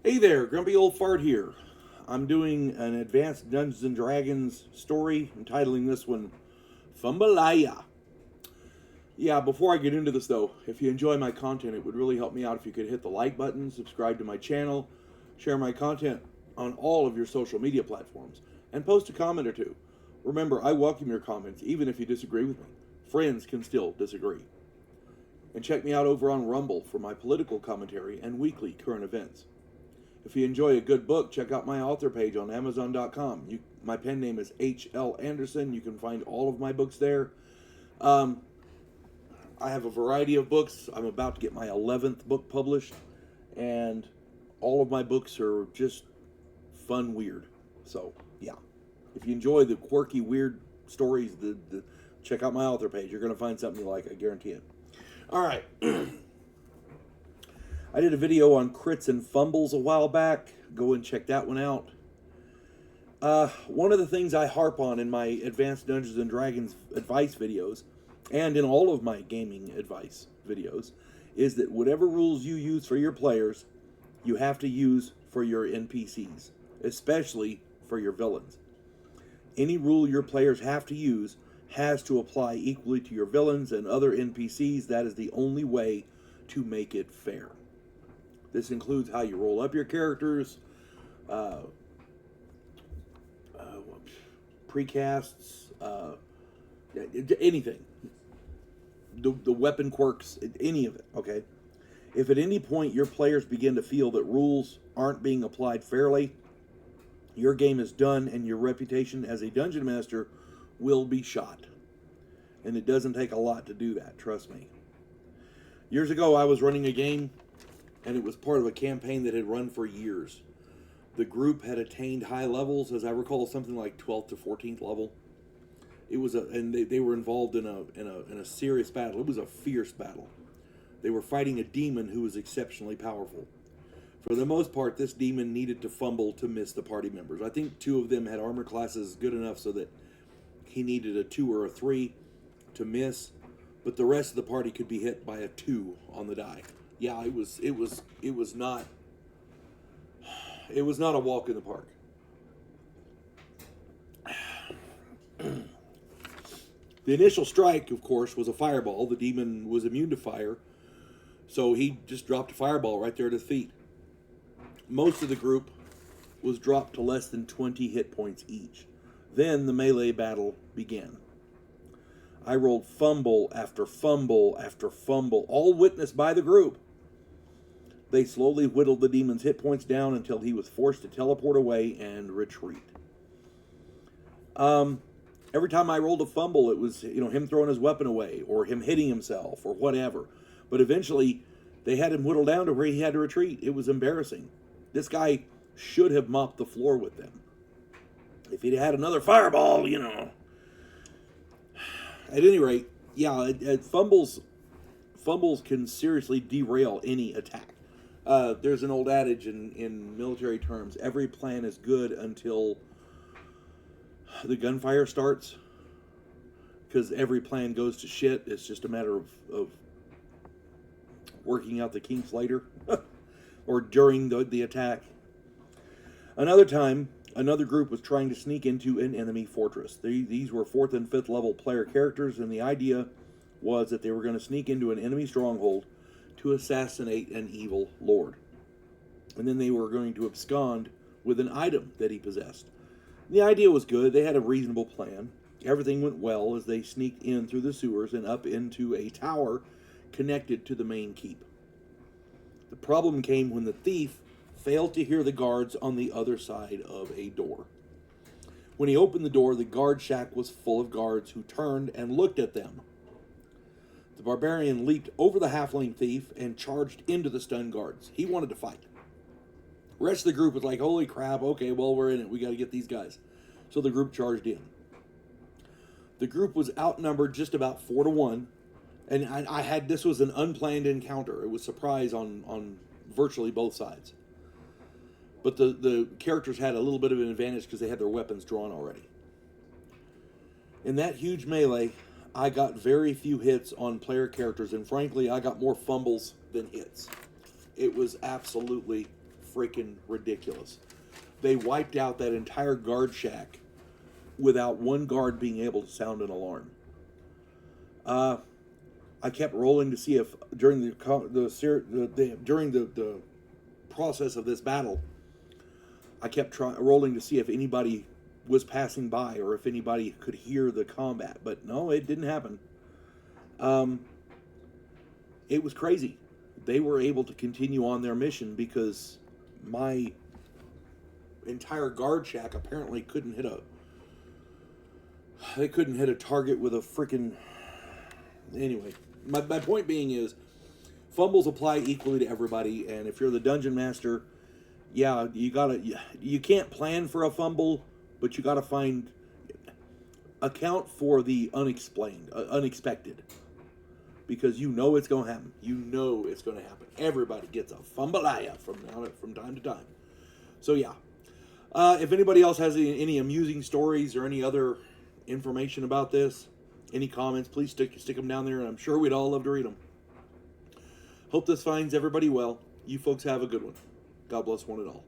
Hey there, Grumpy Old Fart here. I'm doing an advanced Dungeons and Dragons story, entitling this one FUMBLE-AYA. Yeah, before I get into this though, if you enjoy my content, it would really help me out if you could hit the like button, subscribe to my channel, share my content on all of your social media platforms, and post a comment or two. Remember, I welcome your comments, even if you disagree with me. Friends can still disagree. And check me out over on Rumble for my political commentary and weekly current events. If you enjoy a good book, check out my author page on Amazon.com. My pen name is H.L. Anderson. You can find all of my books there. Um, I have a variety of books. I'm about to get my 11th book published, and all of my books are just fun, weird. So, yeah. If you enjoy the quirky, weird stories, check out my author page. You're going to find something you like, I guarantee it. All right. I did a video on crits and fumbles a while back. Go and check that one out. One of the things I harp on in my Advanced Dungeons and Dragons advice videos, and in all of my gaming advice videos, is that whatever rules you use for your players, you have to use for your NPCs, especially for your villains. Any rule your players have to use has to apply equally to your villains and other NPCs. That is the only way to make it fair. This includes how you roll up your characters, precasts, anything. The weapon quirks, any of it, okay? If at any point your players begin to feel that rules aren't being applied fairly, your game is done and your reputation as a dungeon master will be shot. And it doesn't take a lot to do that, trust me. Years ago, I was running a game, and it was part of a campaign that had run for years. The group had attained high levels, as I recall, something like 12th to 14th level. It was and they were involved in a serious battle. It was a fierce battle. They were fighting a demon who was exceptionally powerful. For the most part, this demon needed to fumble to miss the party members. I think 2 of them had armor classes good enough so that he needed a 2 or a 3 to miss, but the rest of the party could be hit by a 2 on the die. Yeah, it was not a walk in the park. The initial strike, of course, was a fireball. The demon was immune to fire, so he just dropped a fireball right there at his feet. Most of the group was dropped to less than 20 hit points each. Then the melee battle began. I rolled fumble after fumble after fumble, all witnessed by the group. They slowly whittled the demon's hit points down until he was forced to teleport away and retreat. Every time I rolled a fumble, it was him throwing his weapon away or him hitting himself or whatever. But eventually, they had him whittled down to where he had to retreat. It was embarrassing. This guy should have mopped the floor with them. If he'd had another fireball, At any rate, yeah, fumbles can seriously derail any attack. There's an old adage in military terms: every plan is good until the gunfire starts, because every plan goes to shit. It's just a matter of working out the kinks later or during the attack. Another time, another group was trying to sneak into an enemy fortress. These were 4th and 5th level player characters, and the idea was that they were going to sneak into an enemy stronghold to assassinate an evil lord. And then they were going to abscond with an item that he possessed. The idea was good. They had a reasonable plan. Everything went well as they sneaked in through the sewers and up into a tower connected to the main keep. The problem came when the thief failed to hear the guards on the other side of a door. When he opened the door, the guard shack was full of guards who turned and looked at them. The barbarian leaped over the halfling thief and charged into the stunned guards. He wanted to fight. The rest of the group was like, holy crap, okay, well, we're in it. We got to get these guys. So the group charged in. The group was outnumbered just about 4-1. And this was an unplanned encounter. It was surprise on virtually both sides. But the characters had a little bit of an advantage because they had their weapons drawn already. In that huge melee, I got very few hits on player characters, and frankly, I got more fumbles than hits. It was absolutely freaking ridiculous. They wiped out that entire guard shack without one guard being able to sound an alarm. I kept rolling to see if during the process of this battle, I kept rolling to see if anybody was passing by or if anybody could hear the combat. But no, it didn't happen. It was crazy. They were able to continue on their mission because my entire guard shack apparently couldn't hit a target with a freaking... Anyway, my point being is, fumbles apply equally to everybody, and if you're the dungeon master, yeah, you can't plan for a fumble, but you gotta account for the unexpected, because you know it's gonna happen. You know it's gonna happen. Everybody gets a FUMBLE-AYA from time to time. So yeah, if anybody else has any amusing stories or any other information about this, any comments, please stick them down there, and I'm sure we'd all love to read them. Hope this finds everybody well. You folks have a good one. God bless one and all.